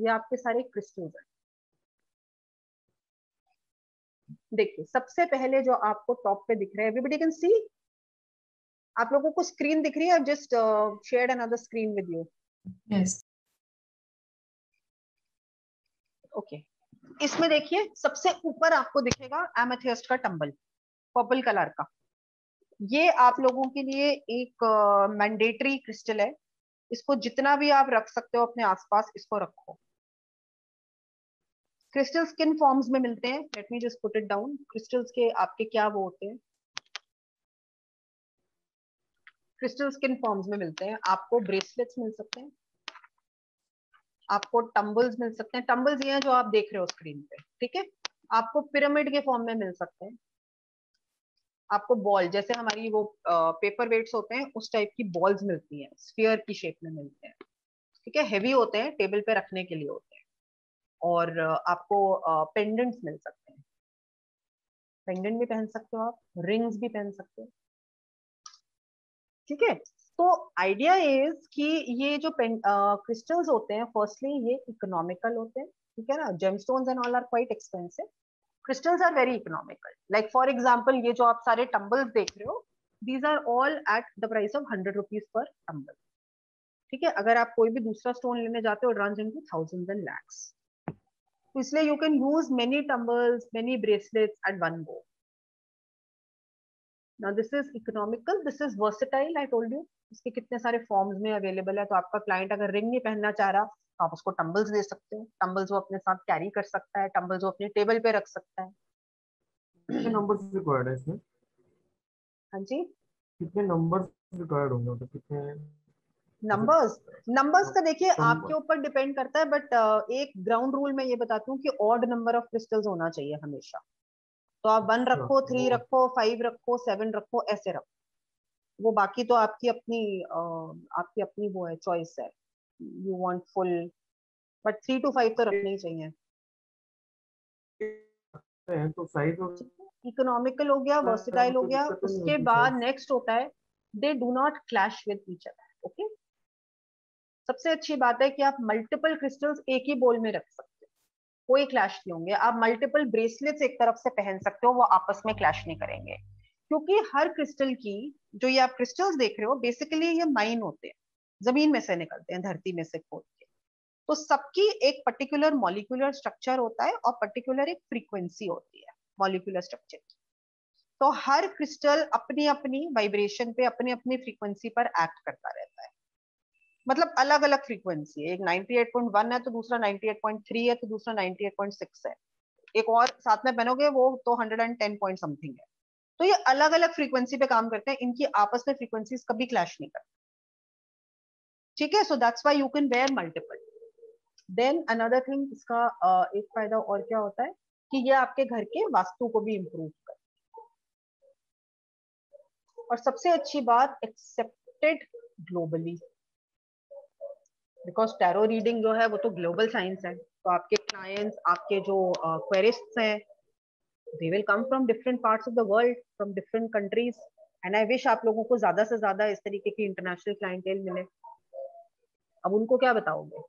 ये आपके सारे क्रिस्टल्स हैं। देखिए सबसे पहले जो आपको टॉप पे दिख रहा है, एवरीबॉडी कैन सी, आप लोगों को स्क्रीन दिख रही है? Just share another screen with you. Yes. Okay, इसमें देखिए सबसे ऊपर आपको दिखेगा एमेथिस्ट का टंबल, पर्पल कलर का। ये आप लोगों के लिए एक मैंडेटरी क्रिस्टल है, इसको जितना भी आप रख सकते हो अपने आसपास इसको रखो। क्रिस्टल्स किन फॉर्म्स में मिलते हैं? Late me just put it down. Crystals के आपके क्या वो होते हैं? क्रिस्टल्स किन फॉर्म्स में मिलते हैं? आपको ब्रेसलेट्स मिल सकते हैं, आपको टंबल्स मिल सकते हैं। टंबल्स ये हैं जो आप देख रहे हो स्क्रीन पे, ठीक है। आपको पिरामिड के फॉर्म में मिल सकते हैं, आपको बॉल जैसे हमारी वो पेपर वेट्स होते हैं उस टाइप की बॉल्स मिलती हैं, स्फीयर की शेप में मिलते हैं, ठीक है। हैवी होते हैं, टेबल पे रखने के लिए होते हैं। और आपको पेंडेंट्स मिल सकते हैं, पेंडेंट भी पहन सकते हो आप, रिंग्स भी पहन सकते हो, ठीक है। तो आइडिया इज कि ये जो क्रिस्टल्स होते हैं, फर्स्टली ये इकोनॉमिकल होते हैं, ठीक है ना। Gemstones and all are quite expensive, crystals are very economical. Like for example ये जो आप सारे टंबल्स देख रहे हो, these are all at the price of 100 rupees पर टंबल, ठीक है। अगर आप कोई भी दूसरा स्टोन लेने जाते हो, it runs into thousands and lakhs. तो इसलिए you can use many tumbles, many bracelets at one go. Now this is economical, this is versatile, I told you। इसके कितने सारे फॉर्म्स में अवेलेबल है। तो आपका क्लाइंट अगर रिंग नहीं पहनना चाह रहा तो आप उसको टंबल्स दे सकते हो, टंबल्स वो अपने साथ कैरी कर सकता है, टंबल्स वो अपने टेबल पे रख सकता है। कितने नंबर्स रिक्वायर्ड है इसमें? हाँ जी, कितने नंबर्स रिक्वायर्ड होंगे, तो कितने नंबर्स? नंबर्स का देखिए कम? आपके ऊपर डिपेंड करता है, बट एक ग्राउंड रूल मैं ये बताती हूँ कि ऑड नंबर ऑफ क्रिस्टल्स होना चाहिए हमेशा। तो आप 1 रखो, 3 रखो, 5 रखो, 7 रखो, ऐसे रखो। वो बाकी तो आपकी अपनी वो है, चॉइस है। You want full, but 3 to 5 तो रखने ही चाहिए। तो साइज और इकोनॉमिकल हो गया, वर्सेटाइल हो कोई गया। दिक्कत तो नहीं उसके होती बाद साइज? नेक्स्ट होता है they do not clash with each other, okay. सबसे अच्छी बात है कि आप मल्टीपल क्रिस्टल्स एक ही बोल में रख सकते हो, कोई क्लैश नहीं होंगे। आप मल्टीपल ब्रेसलेट्स एक तरफ से पहन सकते हो, वो आपस में क्लैश नहीं करेंगे। क्योंकि हर क्रिस्टल की, जो ये आप क्रिस्टल्स देख रहे हो, बेसिकली ये माइन होते हैं, जमीन में से निकलते हैं, धरती में से खोद के। तो सबकी एक पर्टिकुलर मॉलिक्यूलर स्ट्रक्चर होता है और पर्टिकुलर एक फ्रीक्वेंसी होती है मॉलिक्यूलर स्ट्रक्चर की। तो हर क्रिस्टल अपनी अपनी वाइब्रेशन पे, अपनी अपनी फ्रीक्वेंसी पर एक्ट करता रहता है। मतलब अलग अलग फ्रीक्वेंसी है, एक 98.1 है तो दूसरा 98.3 है तो दूसरा 98.6 है, एक और साथ में पहनोगे वो तो 110 पॉइंट समथिंग है। तो ये अलग अलग फ्रीक्वेंसी पे काम करते हैं, इनकी आपस में फ्रीक्वेंसीज कभी क्लैश नहीं करती, ठीक है। So that's why you can wear multiple. Then another thing, इसका एक फायदा और क्या होता है कि ये आपके घर के वास्तु को भी इम्प्रूव करता है। और सबसे अच्छी बात, accepted globally, because tarot reading जो है वो तो ग्लोबल साइंस है। तो आपके क्लाइंट्स, आपके जो क्वेरिस्ट्स हैं, they will come from different parts of the world, from different countries, and I wish आप लोगों को ज्यादा से ज्यादा इस तरीके की इंटरनेशनल क्लाइंटेल मिले। अब उनको क्या बताओगे?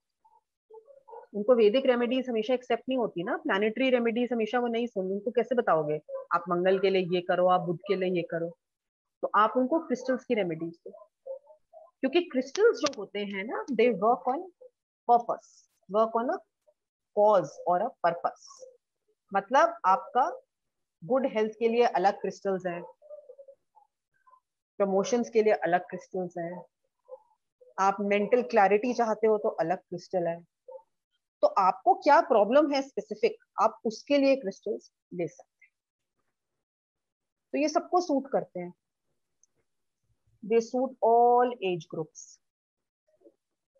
उनको वैदिक रेमेडीज हमेशा एक्सेप्ट नहीं होती ना, प्लानिटरी रेमेडीज हमेशा वो नहीं सुन, उनको कैसे बताओगे आप मंगल के लिए ये करो, आप बुध के लिए ये करो? तो आप उनको क्रिस्टल्स की रेमेडीज दो, क्योंकि क्रिस्टल्स जो होते हैं ना, they work on purpose, work on a cause और अ पर्पस। मतलब आपका गुड हेल्थ के लिए अलग क्रिस्टल्स हैं, प्रमोशंस के लिए अलग क्रिस्टल्स हैं, आप मेंटल क्लैरिटी चाहते हो तो अलग क्रिस्टल है। तो आपको क्या प्रॉब्लम है स्पेसिफिक, आप उसके लिए क्रिस्टल्स ले सकते हैं। तो ये सबको सूट करते हैं, दे सूट ऑल एज ग्रुप्स।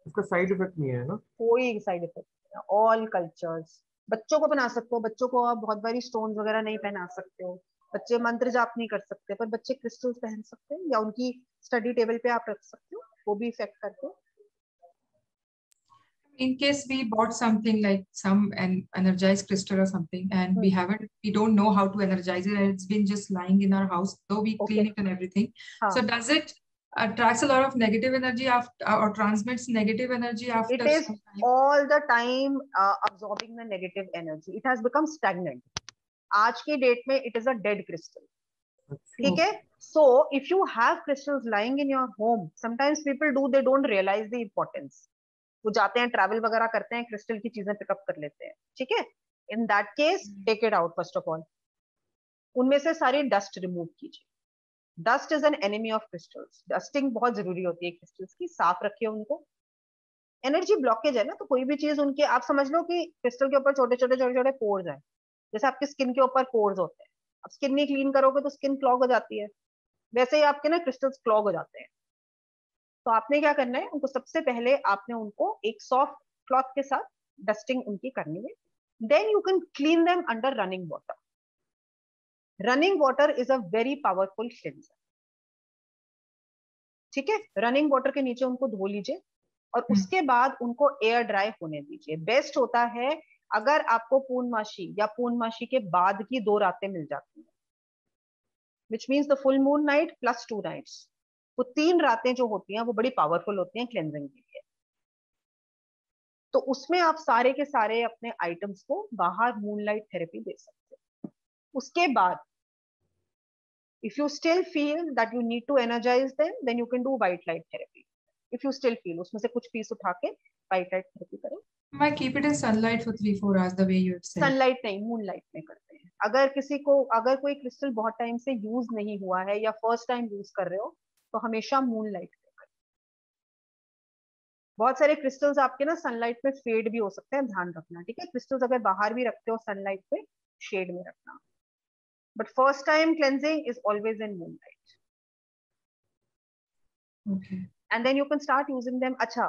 इसका साइड इफेक्ट नहीं है ना? कोई साइड इफेक्ट नहीं, ऑल कल्चर्स। बच्चों को बना सकते हो, बच्चों को आप बहुत बारी स्टोन्स वगैरह नहीं पहना सकते हो, बच्चे मंत्र जाप नहीं कर सकते, पर बच्चे क्रिस्टल्स पहन सकते हैं, या उनकी स्टडी टेबल पे आप रख सकते हो, वो भी इफेक्ट करते हैं। In case we bought something like an energized crystal or something, and we don't know how to energize it, and it's been just lying in our house, though we clean it and everything. So does it attracts a lot of negative energy after, or transmits negative energy after It is some time. all the time absorbing the negative energy. It has become stagnant. आज की date में it is a dead crystal. ठीक है? So if you have crystals lying in your home, sometimes people do, they don't realize the importance. वो जाते हैं travel वगैरह करते हैं, क्रिस्टल की चीजें पिकअप कर लेते हैं. ठीक है? In that case, take it out first of all. उनमें से सारी डस्ट रिमूव कीजिए. Dust is an enemy of crystals. Dusting बहुत जरूरी होती है क्रिस्टल्स की. साफ रखिए उनको. एनर्जी ब्लॉकेज है ना, तो कोई भी चीज उनके, आप समझ लो कि क्रिस्टल के ऊपर छोटे छोटे छोटे छोटे पोर्स हैं, जैसे आपके स्किन के ऊपर पोर्स होते हैं. अब स्किन नहीं क्लीन करोगे तो स्किन क्लॉग हो जाती है, वैसे ही आपके ना क्रिस्टल्स क्लॉग हो जाते हैं. तो आपने क्या करना है, उनको सबसे पहले आपने उनको एक सॉफ्ट क्लॉथ के साथ डस्टिंग उनकी करनी है. Then you can clean them under running water. Running water is a very powerful cleanser. ठीक है? रनिंग वाटर के नीचे उनको धो लीजिए और उसके बाद उनको एयर ड्राई होने दीजिए. बेस्ट होता है अगर आपको पूर्णमासी या पूर्णमासी के बाद की 2 रातें मिल जाती हैं, which means the full moon night plus 2 nights. वो 3 रातें जो होती हैं वो बड़ी पावरफुल होती हैं क्लेंजिंग के लिए. तो उसमें आप सारे के सारे अपने आइटम्स को बाहर मूनलाइट थेरेपी दे सकते हैं. उसके बाद if you still feel that you need to energize them, then you can do white light therapy. If you still feel, उसमें से कुछ पीस उठा के white light therapy करें. Why keep it in sunlight for 3-4 hours the way you said? Sunlight नहीं, moonlight में करते हैं. अगर किसी को, अगर कोई क्रिस्टल बहुत टाइम से यूज नहीं हुआ है या फर्स्ट टाइम यूज कर रहे हो, तो हमेशा मूनलाइट में करें. बहुत सारे क्रिस्टल्स आपके ना सनलाइट में फेड भी हो सकते हैं, ध्यान रखना. ठीक है? क्रिस्टल्स अगर बाहर भी रखते हो सनलाइट पे, शेड में रखना. But first time cleansing is always in moonlight. Okay. And then you can start using them. Acha,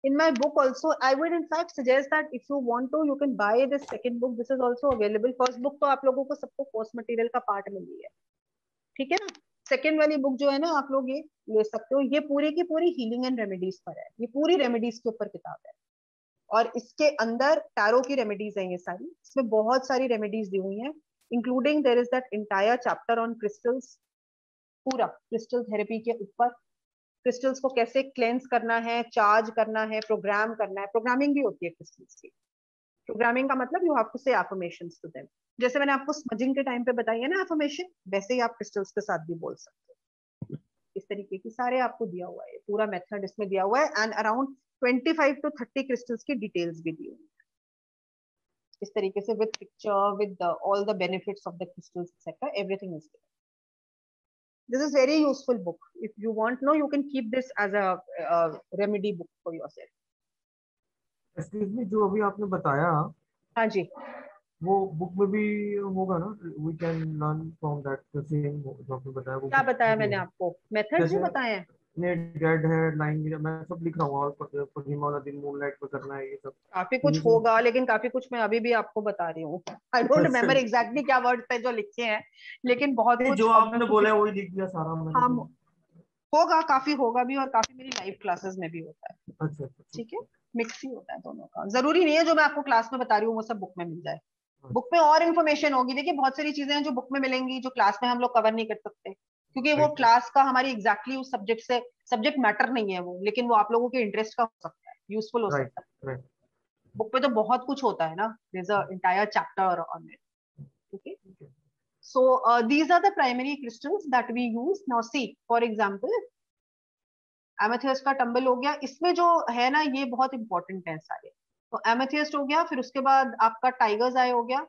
in my book also, I would in fact suggest that if you want to, you can buy this second book. This is also available. First book तो आप लोगों को सबको course material का part मिली है. ठीक है ना? सेकेंड वाली बुक जो है ना, आप लोग ये ले सकते हो. ये पूरी की पूरी हीलिंग एंड रेमेडीज पर है. ये पूरी रेमेडीज के ऊपर किताब है और इसके अंदर टैरो की रेमेडीज है ये सारी. इसमें बहुत सारी रेमेडीज दी हुई हैं, including there is that entire chapter on crystals. पूरा क्रिस्टल थेरेपी के ऊपर, क्रिस्टल्स को कैसे क्लेंस करना है, चार्ज करना है, प्रोग्राम करना है. प्रोग्रामिंग भी होती है क्रिस्टल्स की. प्रोग्रामिंग का मतलब यू हैव टू से अफर्मेशंस टू देम. जैसे मैंने आपको स्मजिंग के टाइम पे बताई है ना अफर्मेशन, वैसे ही आप क्रिस्टल्स के साथ भी बोल सकते हो. इस तरीके की सारे आपको दिया हुआ है, पूरा मेथड इसमें दिया हुआ है. एंड अराउंड 25 to 30 क्रिस्टल्स की डिटेल्स भी दी हुई है इस तरीके से, with picture, with all the benefits of the crystals etcetera, everything is there. This is very useful book. If you want to know, you can keep this as a remedy book for yourself. Excuse me, जो अभी आपने बताया हाँ जी. वो book में भी होगा ना? We can learn from that the same जो आपने बताया वो क्या book बताया में भी मैंने होगा. आपको? मेथड्स जो जैसे बताए हैं. ने डेड है, लाइंग, मैं सब लिख रहा हूँ, और पूर्णिमा वाला दिन मूनलाइट पे करना है, ये सब. काफी तो कुछ ये सब होगा, लेकिन काफी कुछ मैं अभी भी आपको बता रही हूँ. आई डोंट अच्छा, रिमेम्बर एग्जैक्टली क्या वर्ड थे जो लिखे हैं, लेकिन बहुत नहीं जो कुछ आपने बोला है वही लिख दिया सारा मैंने हम भी. होगा, काफी होगा भी, और काफी मेरी लाइव क्लासेस में भी होता है. अच्छा अच्छा, ठीक है? ठीक मिक्स ही होता है दोनों का. जरूरी नहीं है जो मैं आपको क्लास में बता रही हूँ वो सब बुक में मिल जाए. है. बुक में और इन्फॉर्मेशन होगी. देखिए बहुत सारी चीजें हैं जो बुक में मिलेंगी जो क्लास में हम लोग कवर नहीं कर सकते, क्योंकि वो राइट क्लास का हमारी एग्जैक्टली उस सब्जेक्ट से, सब्जेक्ट मैटर नहीं है वो, लेकिन वो आप लोगों के इंटरेस्ट का हो सकता है, यूजफुल हो राइट सकता है. राइट. बुक पे तो बहुत कुछ होता है ना, there is a entire chapter on it. Okay. So these are the primary crystals that we use. Now see, for example, एमेथियस्ट का टंबल हो गया. इसमें जो है ना ये बहुत इंपॉर्टेंट है सारे. तो एमेथियस्ट हो गया, फिर उसके बाद आपका टाइगर्स आई हो गया.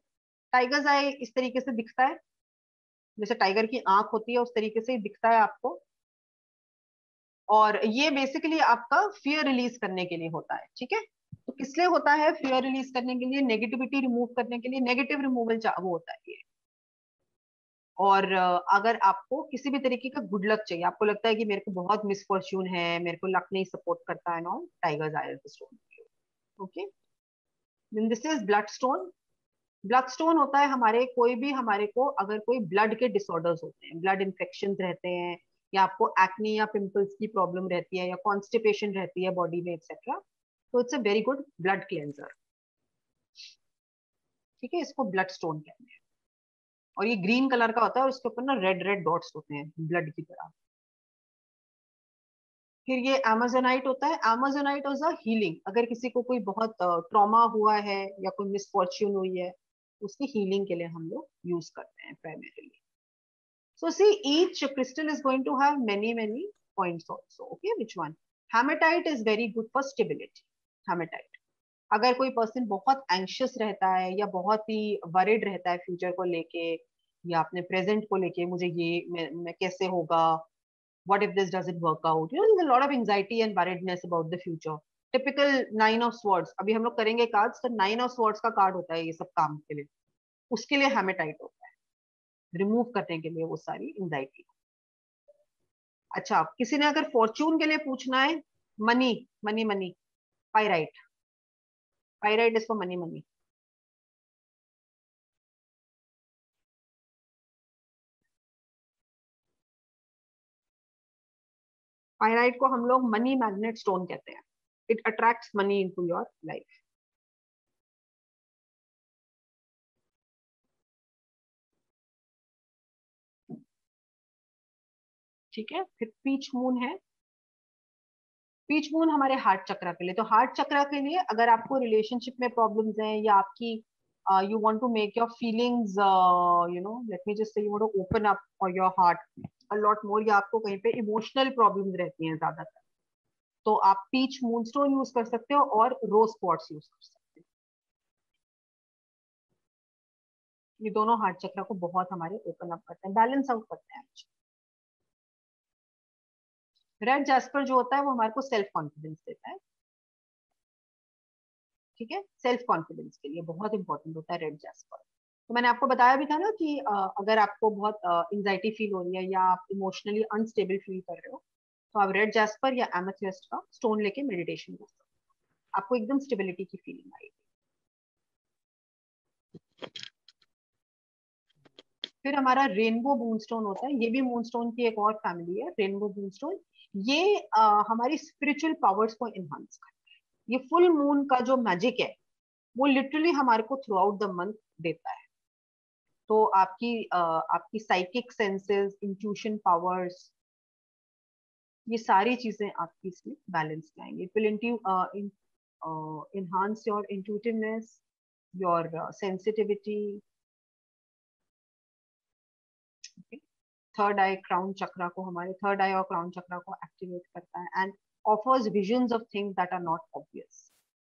टाइगर्स आई इस तरीके से दिखता है, जैसे टाइगर की आंख होती है उस तरीके से ही दिखता है आपको. और ये बेसिकली आपका फियर रिलीज करने के लिए होता है. ठीक है? तो किस लिए होता है? फियर रिलीज करने के लिए, नेगेटिविटी रिमूव करने के लिए, नेगेटिव रिमूवल वो होता है ये. और अगर आपको किसी भी तरीके का गुड लक चाहिए, आपको लगता है कि मेरे को बहुत मिसफॉर्च्यून है, मेरे को लक नहीं सपोर्ट करता है, no, tiger's eye stone. Okay. Then this is blood stone. Blood stone होता है हमारे, कोई भी हमारे को अगर कोई ब्लड के डिसऑर्डर्स होते हैं, ब्लड इन्फेक्शन रहते हैं, या आपको एक्नी या पिंपल्स की प्रॉब्लम रहती है, या कॉन्स्टिपेशन रहती है बॉडी में एक्सेट्रा, तो it's a very good blood cleanser. ठीक है? इसको ब्लड स्टोन कहते हैं. और ये ग्रीन कलर का होता है और उसके ऊपर ना रेड रेड डॉट्स होते हैं ब्लड की तरह. फिर ये एमेजोनाइट होता है। एमेजोनाइट इज अ हीलिंग, अगर किसी को कोई बहुत ट्रॉमा हुआ है या कोई मिसफॉर्च्यून हुई है, उसकी हीलिंग के लिए हम लोग यूज करते हैं primarily. So see, each crystal is going to have many points also. Okay, which one? Hematite is very good for stability. Hematite. अगर कोई पर्सन बहुत एंशियस रहता है या बहुत ही वरिड रहता है फ्यूचर को लेके या अपने प्रेजेंट को लेके, मुझे ये मैं कैसे होगा, what if this doesn't work out, you know, there's a lot of anxiety and worriedness about the future. Typical 9 of swords, अभी हम लोग करेंगे कार्ड्स, तो 9 of swords का कार्ड होता है ये सब काम के लिए, उसके लिए हेमेटाइट होता है, रिमूव करने के लिए वो सारी एंजाइटी। अच्छा, किसी ने अगर फॉर्चून के लिए पूछना है, money money money, pyrite, pyrite is for money money. Pyrite को हम लोग मनी मैग्नेट स्टोन कहते हैं। It attracts money into your life. ठीक है, फिर पीच मून है। पीच मून हमारे हार्ट चक्रा के लिए, तो हार्ट चक्रा के लिए अगर आपको रिलेशनशिप में प्रॉब्लम्स हैं या आपकी you want to make your feelings you know, let me just say, you want to open up for your heart a lot more, या आपको कहीं पे इमोशनल प्रॉब्लम्स रहती हैं ज्यादातर, तो आप पीच मूनस्टोन यूज कर सकते हो और रोज क्वार्ट्ज यूज कर सकते हो। ये दोनों हार्ट चक्रा को बहुत हमारे ओपन अप करते हैं, बैलेंस आउट करते हैं। रेड जैस्पर जो होता है वो हमारे को सेल्फ कॉन्फिडेंस देता है। ठीक है, सेल्फ कॉन्फिडेंस के लिए बहुत इंपॉर्टेंट होता है रेड जैस्पर। तो मैंने आपको बताया भी था ना कि अगर आपको बहुत एंजाइटी फील हो रही है या आप इमोशनली अनस्टेबल फील कर रहे हो, तो आप रेड जैस्पर या एमेथिस्ट का स्टोन लेके मेडिटेशन कर सकते हो, आपको एकदम स्टेबिलिटी की फीलिंग आएगी। फिर हमारा रेनबो मूनस्टोन होता है, ये भी मूनस्टोन की एक और फैमिली है, रेनबो मूनस्टोन। ये हमारी स्पिरिचुअल पावर्स को एनहांस करता है। ये फुल मून का जो मैजिक है वो लिटरली हमारे को थ्रू आउट द मंथ देता है। तो आपकी साइकिक सेंसेस, इंट्यूशन पावर्स, ये सारी चीजें आपकी इसमें बैलेंस में आएंगी। It will enhance your intuitiveness, your sensitivity. Third eye crown chakra को, हमारे थर्ड आई और क्राउन चक्रा को एक्टिवेट करता है and offers visions of things that are not obvious.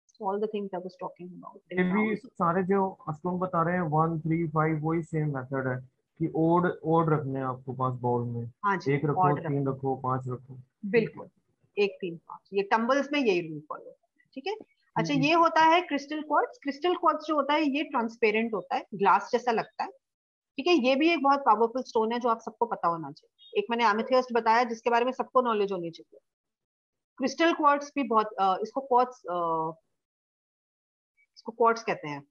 So all the things I was talking about. ये भी सारे जो स्टोन बता रहे हैं 1 3 5 वही सेम मेथड है कि ओड ओड रखने हैं आपको पास बाउल में। हाँ जी, एक रखो, odd 3 रखो, 5 रखो। बिल्कुल, 1 3 5, ये टम्बल्स में यही रूल फॉलो करते हैं। ठीक है। अच्छा, ये होता है क्रिस्टल क्वार्ट्ज। क्रिस्टल क्वार्ट्ज जो होता है ये ट्रांसपेरेंट होता है, ग्लास जैसा लगता है। ठीक है, ये भी एक बहुत पावरफुल स्टोन है जो आप सबको पता होना चाहिए। एक मैंने एमेथिस्ट बताया जिसके बारे में सबको नॉलेज होनी चाहिए। क्रिस्टल क्वार्ट्ज भी बहुत इसको क्वार्ट्ज कहते हैं।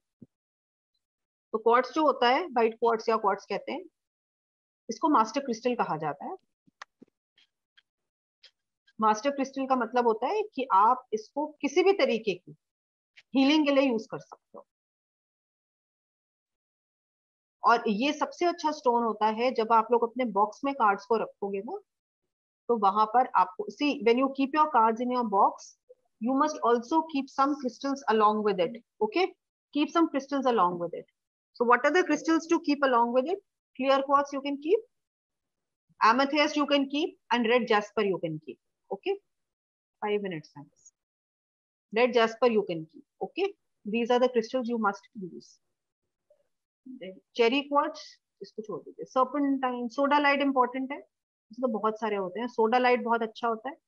तो क्वार्ट्ज जो होता है, वाइट क्वार्ट्ज या क्वार्ट्ज कहते हैं, इसको मास्टर क्रिस्टल कहा जाता है। मास्टर क्रिस्टल का मतलब होता है कि आप इसको किसी भी तरीके की हीलिंग के लिए यूज कर सकते हो। और ये सबसे अच्छा स्टोन होता है जब आप लोग अपने बॉक्स में कार्ड्स को रखोगे ना, तो वहां पर आपको see when you keep your cards in your box, you must also keep some crystals along with it. Okay, keep some crystals along with it. So what are the crystals to keep along with it? Clear quartz you can keep, amethyst you can keep, and red jasper you can keep. Okay, 5 minutes thanks. Red jasper you can keep. Okay, these are the crystals you must use. Then cherry quartz इसको छोड़ दीजिए। Serpentine, soda light important है, इसमें बहुत सारे होते हैं। Soda light बहुत अच्छा होता है।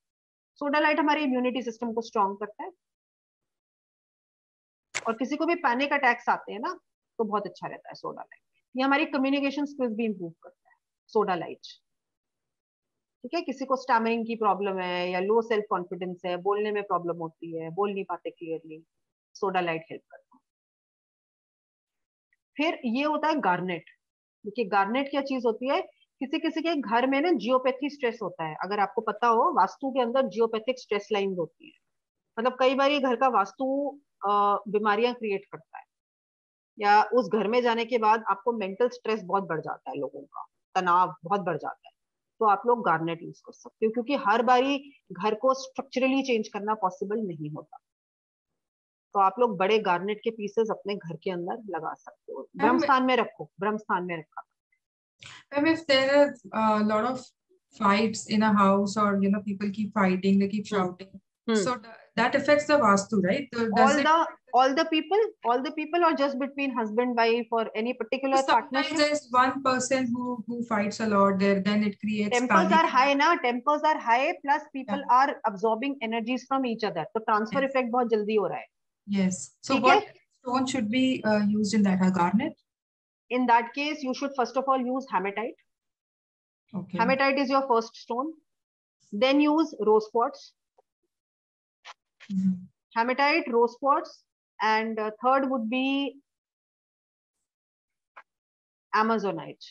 सोडा लाइट हमारे इम्यूनिटी सिस्टम को स्ट्रॉन्ग करता है, और किसी को भी पैनिक अटैक्स आते हैं ना तो बहुत अच्छा रहता है सोडा लाइट। ये हमारी कम्युनिकेशन स्किल्स भी इंप्रूव करता है सोडा लाइट। ठीक है, किसी को स्टैमरिंग की प्रॉब्लम है या लो सेल्फ कॉन्फिडेंस है, बोलने में प्रॉब्लम होती है, बोल नहीं पाते क्लियरली, सोडा लाइट हेल्प करता है। फिर ये होता है गार्नेट। देखिए गार्नेट क्या चीज होती है, किसी किसी के घर में ना जियोपैथी स्ट्रेस होता है। अगर आपको पता हो, वास्तु के अंदर जियोपैथिक स्ट्रेस लाइंस होती है। मतलब कई बार ये घर का वास्तु बीमारियां क्रिएट करता है, या उस घर में जाने के बाद आपको मेंटल स्ट्रेस बहुत बढ़ जाता है, लोगों का तनाव बहुत बढ़ जाता है। तो आप लोग गार्नेट यूज कर सकते हो, क्योंकि हर बारी घर को स्ट्रक्चरली चेंज करना पॉसिबल नहीं होता। तो आप लोग बड़े गार्नेट के पीसेस अपने घर के अंदर लगा सकते हो। ब्रह्म स्थान में रखो, ब्रह्म स्थान में रखा। If there are a lot of fights in a house, or people keep fighting, they keep shouting, so that affects the vastu, right? So all the people or just between husband wife or any particular sometimes partnership? there's one person who fights a lot there, then it creates tempers panic. are high na, tempers are high, plus people are absorbing energies from each other, so transfer effect बहुत जल्दी हो रहा है. Yes. So what stone should be used in that? A garnet? In that case, you should first of all use hematite. Okay. Hematite is your first stone. Then use rose quartz. Hematite, rose quartz, and third would be amazonite.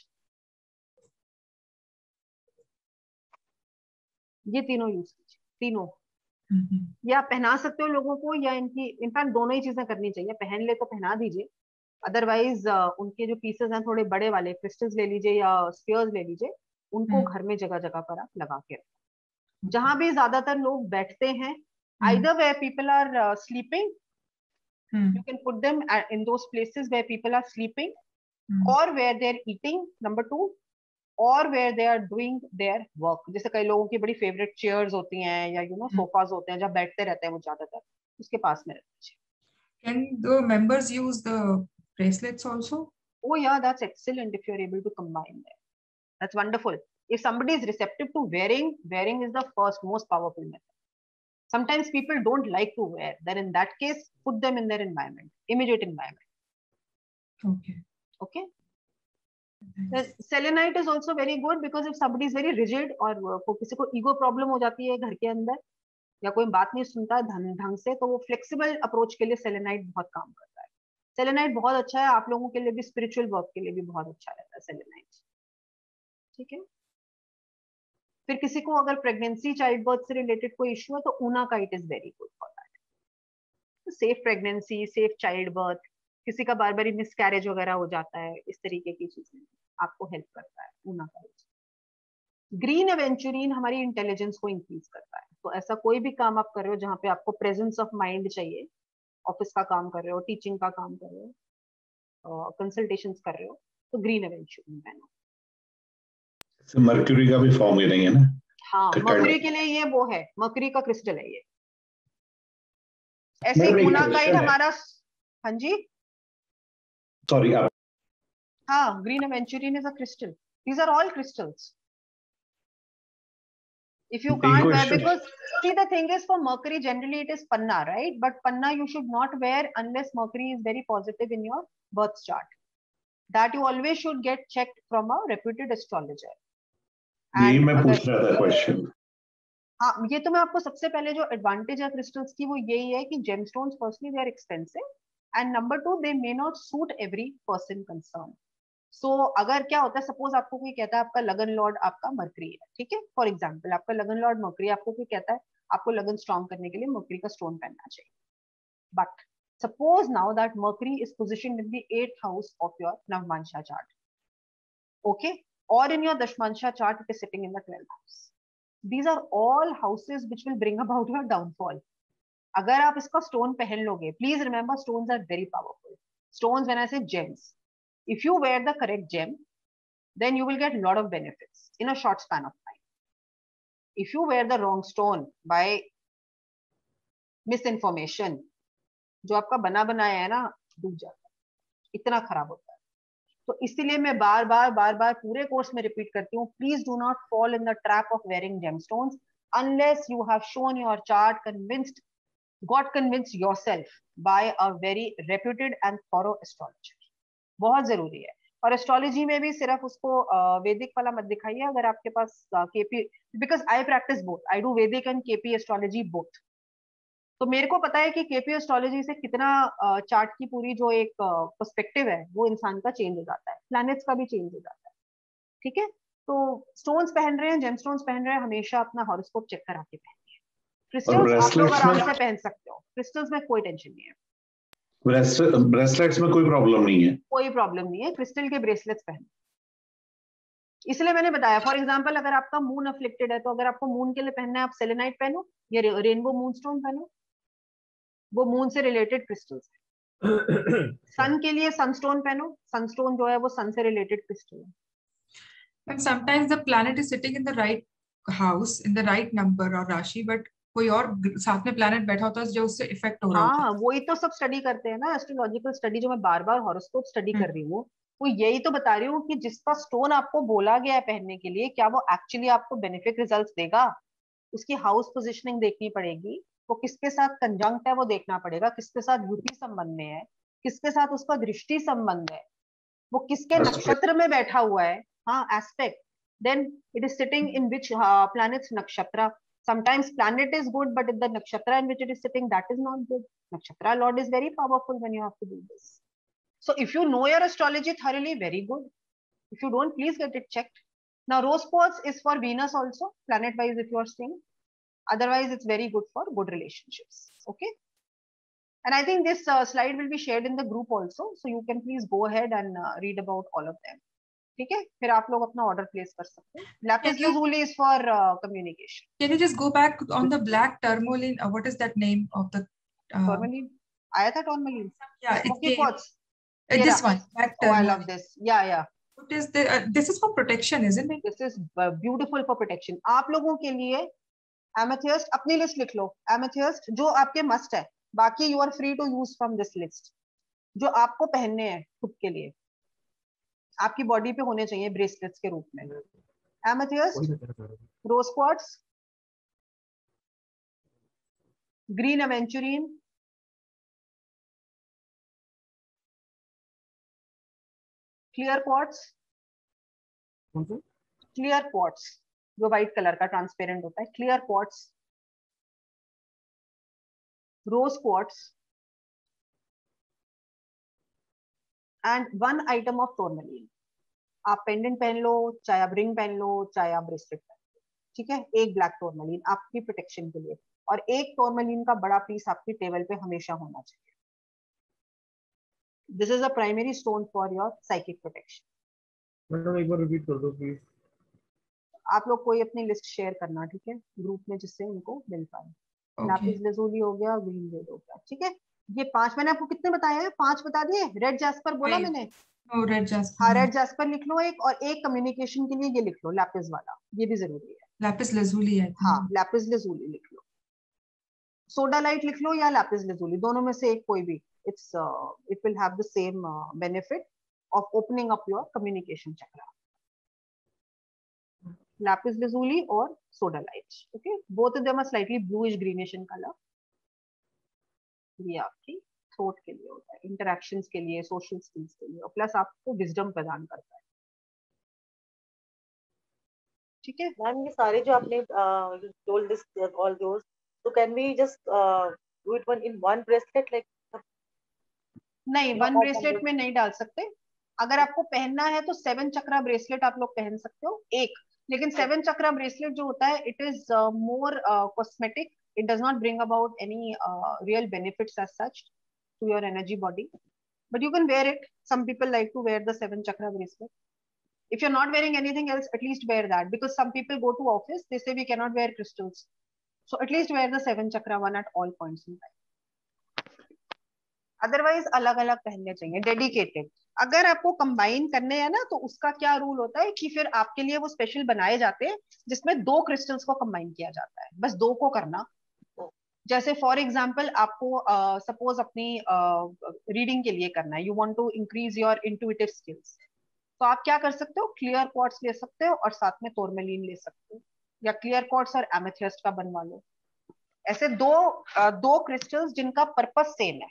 ये तीनों use कीजिए, तीनों. या पहना सकते हो लोगों को, या इनकी इनफैक्ट दोनों ही चीजें करनी चाहिए. पहन ले तो पहना दीजिए, अदरवाइज उनके जो पीसेस हैं थोड़े बड़े वाले, क्रिस्टल्स ले लीजिए या स्फीयर्स ले लीजिए, उनको घर में जगह जगह पर आप लगा के रखो. जहां भी ज्यादातर लोग बैठते हैं, either where people are sleeping, you can put them in those places where people are sleeping, or where they're eating, number 2, or where they are doing their work. जैसे कई लोगों की बड़ी फेवरेट चेयर्स होती हैं, या सोफाज होते हैं जहाँ बैठते रहते हैं वो ज्यादातर, उसके पास में रखिए. Can the members use the bracelets also? Oh yeah, that's excellent if you're able to combine them. That's wonderful. If somebody is receptive to wearing is the first most powerful method. Sometimes people don't like to wear, then in that case put them in their environment, immediate environment. Okay. The selenite is also very good, because if somebody is very rigid और किसी को ego problem हो जाती है घर के अंदर, या कोई बात नहीं सुनता ढंग से, तो वो फ्लेक्सिबल अप्रोच के लिए सेलेनाइट बहुत काम करता है. सेलेनाइट बहुत अच्छा है आप लोगों के लिए भी, स्पिरिचुअल वर्क के लिए भी बहुत अच्छा रहता है सेलेनाइट. ठीक है. फिर किसी को अगर प्रेगनेंसी चाइल्ड बर्थ से रिलेटेड कोई इशू है, तो unakite is very good for that. Safe pregnancy, safe child birth, किसी का बार बार मिसकैरेज वगैरह हो जाता है, इस तरीके की चीजें आपको हेल्प करता है ऊनाकाइट. ग्रीन एवेंचुरीन हमारी इंटेलिजेंस को इंक्रीज करता है. तो ऐसा कोई भी काम आप कर रहे हो जहाँ पे आपको प्रेजेंस ऑफ माइंड चाहिए, ऑफिस का काम कर रहे हो, टीचिंग का काम कर रहे हो, कंसल्टेशंस कर रहे हो, तो ग्रीन एवेंचुरीन पहनो. मर्क्यूरी का भी फॉर्म ये नहीं है ना? हाँ, मर्क्यूरी के लिए ये वो है, मर्क्यूरी का क्रिस्टल है ये. ऐसे ऊनाकाइट हमारा. हाँ जी, सॉरी आप. हाँ, green aventurine is a crystal. These are all crystals. If you can't wear, because see the thing is, for Mercury generally it is panna, right? But panna you should not wear unless Mercury is very positive in your birth chart. That you always should get checked from a reputed astrologer. यही मैं पूछ रहा था question. हाँ, ये तो मैं आपको सबसे पहले जो एडवांटेज है क्रिस्टल्स की वो यही है कि gemstones firstly they are expensive, and number 2 they may not suit every person concern. So अगर क्या होता है, सपोज आपको कोई कहता है आपका लगन लॉर्ड आपका मर्करी है, ठीक है, फॉर एग्जांपल आपका लगन लॉर्ड मर्करी, आपको कोई कहता है आपको लगन स्ट्रॉन्ग करने के लिए मर्करी का स्टोन पहनना चाहिए. But suppose now that Mercury is positioned in the 8th house of your Navamsha chart, okay, और in your Dashamsha chart it is sitting in the 12th house. These are all houses which will bring about your downfall. अगर आप इसका stone पहन लोगे, please remember stones are very powerful. Stones, when I say gems, if you wear the correct gem, then you will get a lot of benefits in a short span of time. If you wear the wrong stone by misinformation, जो आपका बना बनाया है ना, डूब जाता है, इतना खराब होता है. तो इसीलिए मैं बार बार पूरे कोर्स में रिपीट करती हूँ, please do not fall in the trap of wearing gemstones unless you have shown your chart, got convinced yourself by a very reputed and thorough astrologer. बहुत जरूरी है. और एस्ट्रोलॉजी में भी सिर्फ उसको वैदिक वाला मत दिखाइए. अगर आपके पास KP, because I practise both, I do Vedic and KP astrology both, तो मेरे को पता है कि केपी एस्ट्रोलॉजी से कितना चार्ट की पूरी जो एक पर्सपेक्टिव है वो इंसान का चेंज हो जाता है, प्लैनेट्स का भी चेंज हो जाता है. ठीक है, तो स्टोन्स पहन रहे हैं, जेमस्टोन्स पहन रहे हैं, हमेशा अपना हॉरोस्कोप चेक करा के पहनिए. क्रिस्टल्स आप लोग आराम से पहन सकते हो, क्रिस्टल्स में कोई टेंशन नहीं है. ब्रेसलेट्स में कोई प्रॉब्लम नहीं है? कोई प्रॉब्लम नहीं है, क्रिस्टल के ब्रेसलेट्स पहनो. इसलिए मैंने बताया, फॉर एग्जांपल अगर आपका मून अफ्लिक्टेड है तो अगर आपको मून के लिए पहनना है आप सेलेनाइट पहनो या रेनबो मूनस्टोन पहनो, वो मून से रिलेटेड क्रिस्टल्स है। सन के लिए सनस्टोन पहनो, सनस्टोन जो है वो सन से रिलेटेड क्रिस्टल है। And sometimes the planet is sitting in the right house, in the right number or राशि, but कोई और साथ में प्लैनेट बैठा होता है जो उससे इफेक्ट हो रहा होता है। हाँ, वही तो सब स्टडी करते हैं ना, एस्ट्रोलॉजिकल स्टडी जो मैं बार बार हॉरोस्कोप स्टडी कर रही हूँ, वो यही तो बता रही हूँ कि जिसका स्टोन आपको बोला गया है पहनने के लिए, क्या वो एक्चुअली आपको बेनिफिट रिजल्ट्स देगा। उसकी हाउस पोजिशनिंग देखनी पड़ेगी, वो किसके साथ कंजंक्ट है वो देखना पड़ेगा, किसके साथ युति संबंध में है, किसके साथ उसका दृष्टि संबंध है, वो किसके नक्षत्र में बैठा हुआ है। हाँ, aspect, then it is sitting in which planets नक्षत्र। Sometimes planet is good, but if the nakshatra in which it is sitting, that is not good. Nakshatra lord is very powerful when you have to do this. So if you know your astrology thoroughly, very good. If you don't, please get it checked. Now rose quartz is for Venus also, planet wise if you are saying. Otherwise it's very good for good relationships. Okay. And I think this slide will be shared in the group also. So you can please go ahead and read about all of them. ठीक है, फिर आप लोग अपना order place कर सकते हैं। Lapis lazuli is for communication. Can you just go back on the black tourmaline? What is that name of the tourmaline? आया था tourmaline. Yeah, smoky quartz. This one, black tourmaline. Oh, I love this. Yeah. What is the? This is for protection, isn't it? This is beautiful for protection. आप लोगों के लिए amethyst अपनी list लिख लो, amethyst जो आपके मस्ट है, बाकी you are free to use from this list. जो आपको पहनने हैं खुद के लिए, आपकी बॉडी पे होने चाहिए ब्रेसलेट्स के रूप में। Amethyst, rose quartz, green aventurine, clear quartz, clear quartz जो व्हाइट कलर का ट्रांसपेरेंट होता है, clear quartz, rose quartz and one item of tourmaline. आप पेंडेंट पहन लो, चाहे आप रिंग पहन लो, चाहे आप ब्रेसलेट पहन लो, ठीक है। एक ब्लैक टोरमलीन आपकी प्रोटेक्शन के लिए, और एक टोरमलीन का बड़ा पीस आपकी टेबल पे हमेशा होना चाहिए। This is a primary stone for your psychic protection. Madam एक बार रिपीट कर दो प्लीज। आप लोग कोई अपनी लिस्ट शेयर करना, ठीक है, ग्रुप में, जिससे उनको मिल पाए। लैपिस lazuli हो गया, ग्रीन रेड हो गया, ठीक है। ये 5 मैंने आपको कितने बताए हैं? 5 बता दिए। रेड जैस्पर बोला मैंने? Red jasper. हाँ, रेड जैस्पर लिख लो एक, और एक कम्युनिकेशन के लिए ये लिख लो लैपिस वाला, ये भी जरूरी है। लैपिस lazuli है। हाँ, लैपिस lazuli लिख लो, सोडा लाइट लिख लो या लैपिस lazuli, दोनों में से एक कोई भी। It will have the same benefit of opening up your communication chakra. Lapis lazuli और sodalite, okay, both of them are slightly bluish greenish in colour. ये आपकी थॉट के लिए होता है, इंटरैक्शंस के लिए, सोशल स्किल्स के लिए, और प्लस आपको विजडम प्रदान करता है, ठीक है। मैम ये सारे जो आपने टोल्ड दिस ऑल दोस, तो can we just do it one in one bracelet like? नहीं, वन ब्रेसलेट में नहीं डाल सकते। अगर आपको पहनना है तो 7 चक्रा ब्रेसलेट आप लोग पहन सकते हो एक, लेकिन 7 चक्रा ब्रेसलेट जो होता है it is more cosmetic, it does not bring about any real benefits as such to your energy body, but you can wear it. Some people like to wear the 7 chakra bracelet. If you're not wearing anything else, at least wear that, because some people go to office, they say we cannot wear crystals, so at least wear the 7 chakra one at all points in time. Otherwise अलग अलग पहनने चाहिए, dedicated. अगर आपको combine करने हैं ना, तो उसका क्या रूल होता है कि फिर आपके लिए वो स्पेशल बनाए जाते हैं जिसमें 2 क्रिस्टल्स को कंबाइन किया जाता है, बस 2 को करना। जैसे फॉर एग्जाम्पल आपको सपोज अपनी रीडिंग के लिए करना है, you want to increase your intuitive skills, तो आप क्या कर सकते हो, क्लियर क्वार्ट्ज ले सकते हो और साथ में टोरमलीन ले सकते हो, या क्लियर क्वार्ट्ज और एमेथियस्ट का बनवा लो। ऐसे दो क्रिस्टल्स जिनका पर्पस सेम है,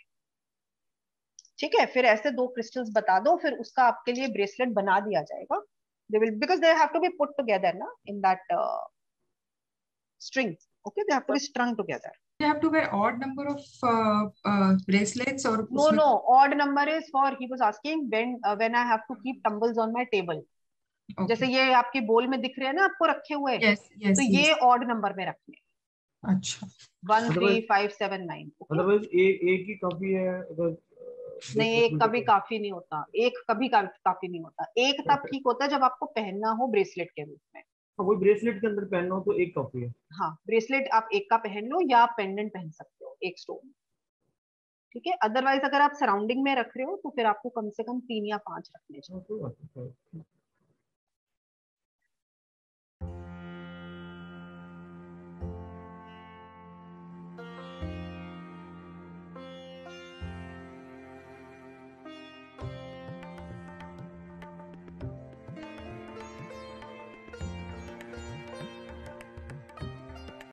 ठीक है। फिर ऐसे 2 क्रिस्टल्स बता दो, फिर उसका आपके लिए ब्रेसलेट बना दिया जाएगा। they will, because they have to be put together na in that string, okay, they have to be strung together. You have to wear odd number of bracelets or no odd number is for, he was asking when I have to keep tumbles on my table. Okay. जैसे ये आपके बोल में दिख रहे हैं ना आपको रखे हुए, तो ये ऑड नंबर में रखने। अच्छा, 1 3 5 7 9। अदरवाइज एक ही काफी है अगर नहीं, एक कभी काफी नहीं होता, एक कभी काफी नहीं होता। एक तब ठीक होता है जब आपको पहनना हो ब्रेसलेट के रूप में। वही ब्रेसलेट के अंदर पहनना हो तो एक काफी है। हाँ, ब्रेसलेट आप एक का पहन लो या आप पेंडेंट पहन सकते हो एक स्टोन, ठीक है। अदरवाइज अगर आप सराउंडिंग में रख रहे हो तो फिर आपको कम से कम 3 या 5 रखने चाहिए।